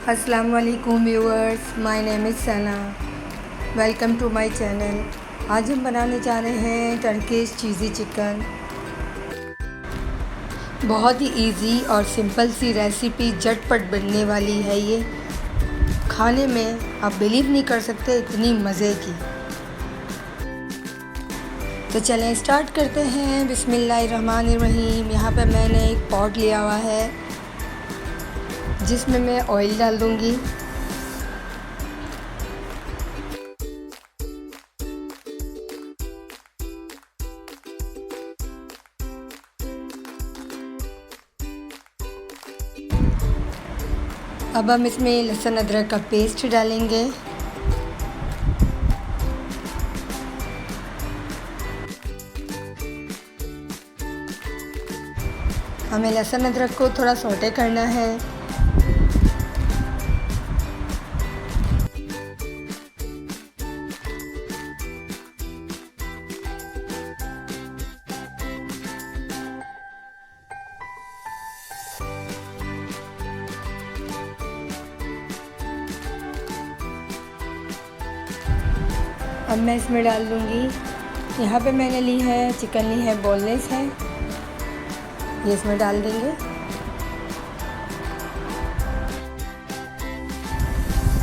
अस्सलाम वालेकुम viewers, my name is Sana. Welcome to my channel. आज हम बनाने जा रहे हैं टर्किश चीज़ी चिकन। बहुत ही इजी और सिंपल सी रेसिपी, झटपट बनने वाली है ये। खाने में आप बिलीव नहीं कर सकते इतनी मज़े की। तो चलें स्टार्ट करते हैं। बिस्मिल्लाहिर्रहमानिर्रहीम। यहाँ पे मैंने एक पॉट लिया हुआ है जिसमें मैं ऑयल डाल दूँगी। अब हम इसमें लहसुन अदरक का पेस्ट डालेंगे। हमें लहसुन अदरक को थोड़ा सौटे करना है। अब मैं इसमें डाल दूँगी। यहाँ पे मैंने ली है चिकन, ली है बोनलेस है, ये इसमें डाल देंगे।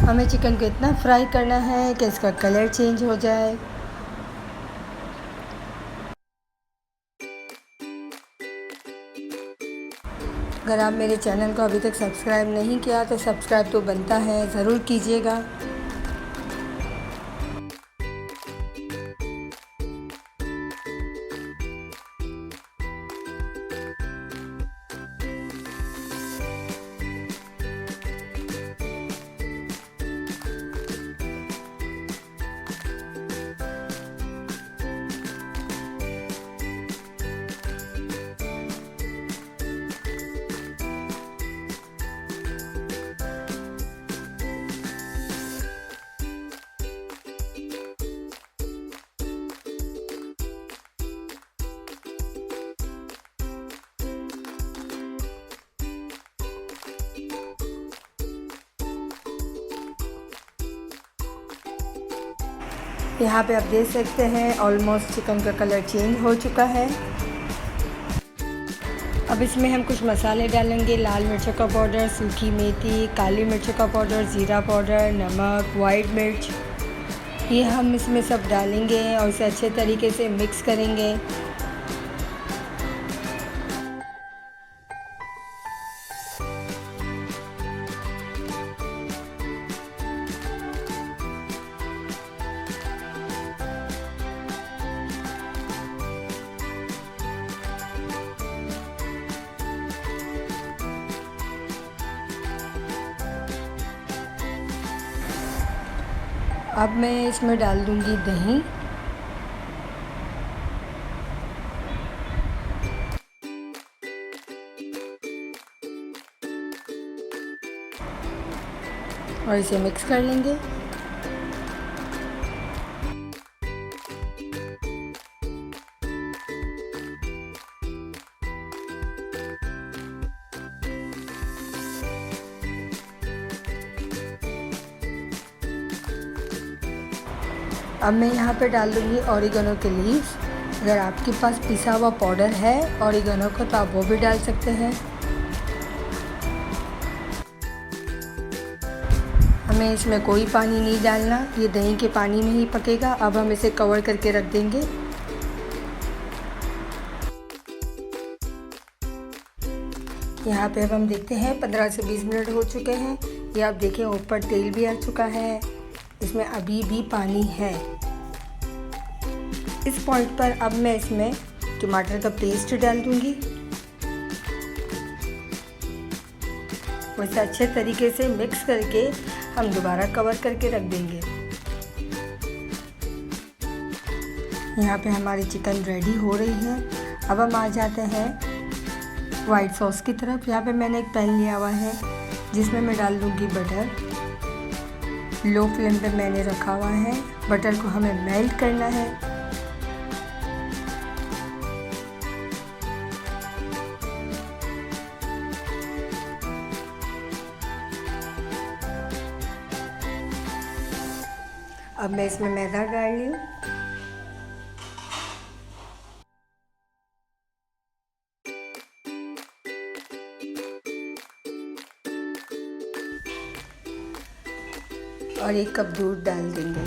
हमें चिकन को इतना फ्राई करना है कि इसका कलर चेंज हो जाए। अगर आप मेरे चैनल को अभी तक सब्सक्राइब नहीं किया तो सब्सक्राइब तो बनता है, ज़रूर कीजिएगा। यहाँ पे आप देख सकते हैं ऑलमोस्ट चिकन का कलर चेंज हो चुका है। अब इसमें हम कुछ मसाले डालेंगे। लाल मिर्चों का पाउडर, सूखी मेथी, काली मिर्चों का पाउडर, ज़ीरा पाउडर, नमक, वाइट मिर्च, ये हम इसमें सब डालेंगे और इसे अच्छे तरीके से मिक्स करेंगे। अब मैं इसमें डाल दूँगी दही। और इसे मिक्स कर लेंगे। अब मैं यहाँ पे डाल दूँगी ऑरिगेनो के लीव्स। अगर आपके पास पिसा हुआ पाउडर है ऑरिगेनो का तो आप वो भी डाल सकते हैं। हमें इसमें कोई पानी नहीं डालना, ये दही के पानी में ही पकेगा। अब हम इसे कवर करके रख देंगे। यहाँ पे अब हम देखते हैं 15 से 20 मिनट हो चुके हैं। ये आप देखें ऊपर तेल भी आ चुका है, इसमें अभी भी पानी है। इस पॉइंट पर अब मैं इसमें टमाटर का पेस्ट डाल दूंगी और इसे अच्छे तरीके से मिक्स करके हम दोबारा कवर करके रख देंगे। यहाँ पे हमारी चिकन रेडी हो रही है। अब हम आ जाते हैं वाइट सॉस की तरफ। यहाँ पे मैंने एक पैन लिया हुआ है जिसमें मैं डाल दूंगी बटर। लो फ्लेम पे मैंने रखा हुआ है। बटर को हमें मेल्ट करना है। अब मैं इसमें मैदा डाल रही हूँ। और 1 कप दूध डाल देंगे।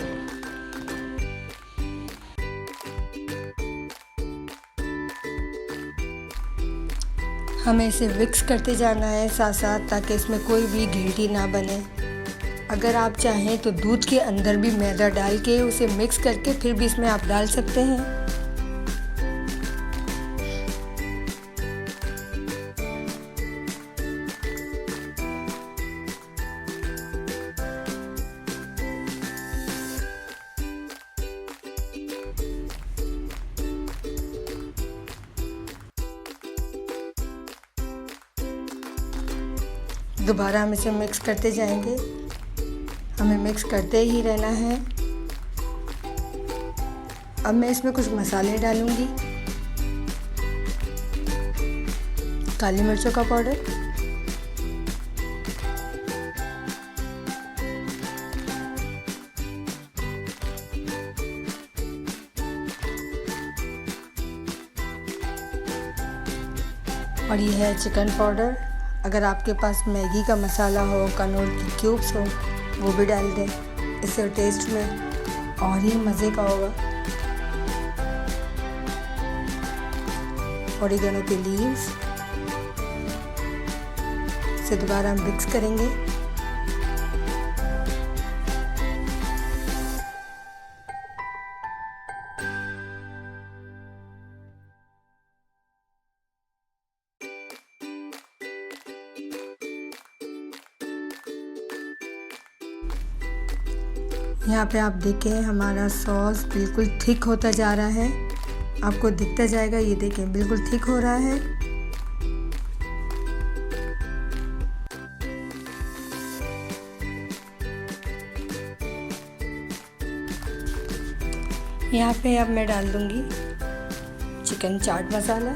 हमें इसे मिक्स करते जाना है साथ साथ, ताकि इसमें कोई भी गिल्टी ना बने। अगर आप चाहें तो दूध के अंदर भी मैदा डाल के उसे मिक्स करके फिर भी इसमें आप डाल सकते हैं। दोबारा हम इसे मिक्स करते जाएंगे। हमें मिक्स करते ही रहना है। अब मैं इसमें कुछ मसाले डालूंगी। काली मिर्चों का पाउडर, और ये है चिकन पाउडर। अगर आपके पास मैगी का मसाला हो, कनौर की क्यूब्स हो, वो भी डाल दें। इससे टेस्ट में और ही मज़े का होगा। ओरिगेनो के लीव्स से दोबारा मिक्स करेंगे। यहाँ पे आप देखें हमारा सॉस बिल्कुल थिक होता जा रहा है। आपको दिखता जाएगा, ये देखें बिल्कुल थिक हो रहा है। यहाँ पे अब मैं डाल दूंगी चिकन चाट मसाला।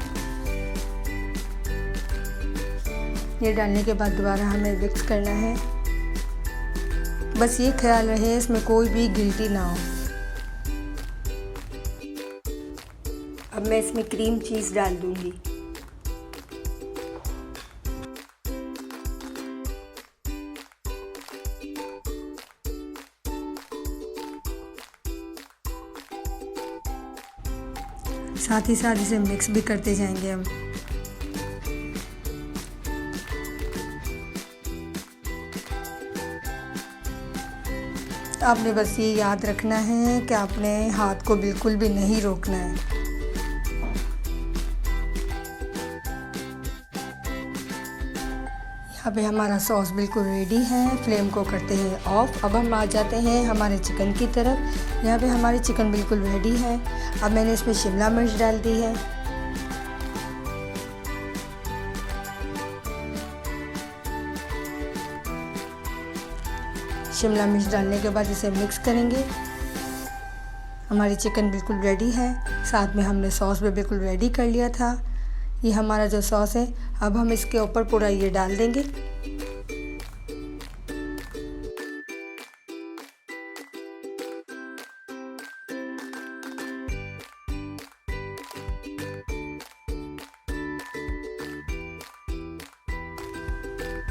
ये डालने के बाद दोबारा हमें मिक्स करना है। बस ये ख्याल रहे इसमें कोई भी गिल्टी ना हो। अब मैं इसमें क्रीम चीज़ डाल दूंगी। साथ ही साथ इसे मिक्स भी करते जाएंगे हम। आपने बस ये याद रखना है कि आपने हाथ को बिल्कुल भी नहीं रोकना है। यहाँ पे हमारा सॉस बिल्कुल रेडी है। फ्लेम को करते हैं ऑफ। अब हम आ जाते हैं हमारे चिकन की तरफ। यहाँ पे हमारी चिकन बिल्कुल रेडी है। अब मैंने इसमें शिमला मिर्च डाल दी है। शिमला मिर्च डालने के बाद इसे मिक्स करेंगे। हमारी चिकन बिल्कुल रेडी है। साथ में हमने सॉस भी बिल्कुल रेडी कर लिया था। ये हमारा जो सॉस है, अब हम इसके ऊपर पूरा ये डाल देंगे।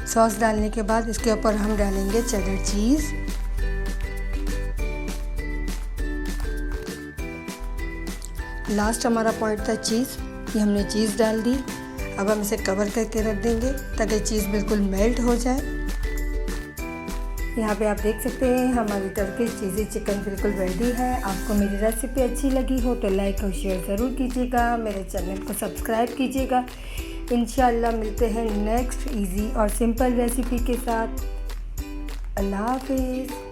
सॉस डालने के बाद इसके ऊपर हम डालेंगे चेडर चीज़। लास्ट हमारा पॉइंट था चीज़। ये हमने चीज़ डाल दी। अब हम इसे कवर करके रख देंगे ताकि चीज़ बिल्कुल मेल्ट हो जाए। यहाँ पे आप देख सकते हैं हमारी टर्किश चीज़ी चिकन बिल्कुल रेडी है। आपको मेरी रेसिपी अच्छी लगी हो तो लाइक और शेयर ज़रूर कीजिएगा। मेरे चैनल को सब्सक्राइब कीजिएगा। इंशाल्लाह मिलते हैं नेक्स्ट इजी और सिंपल रेसिपी के साथ। अल्लाह हाफिज़।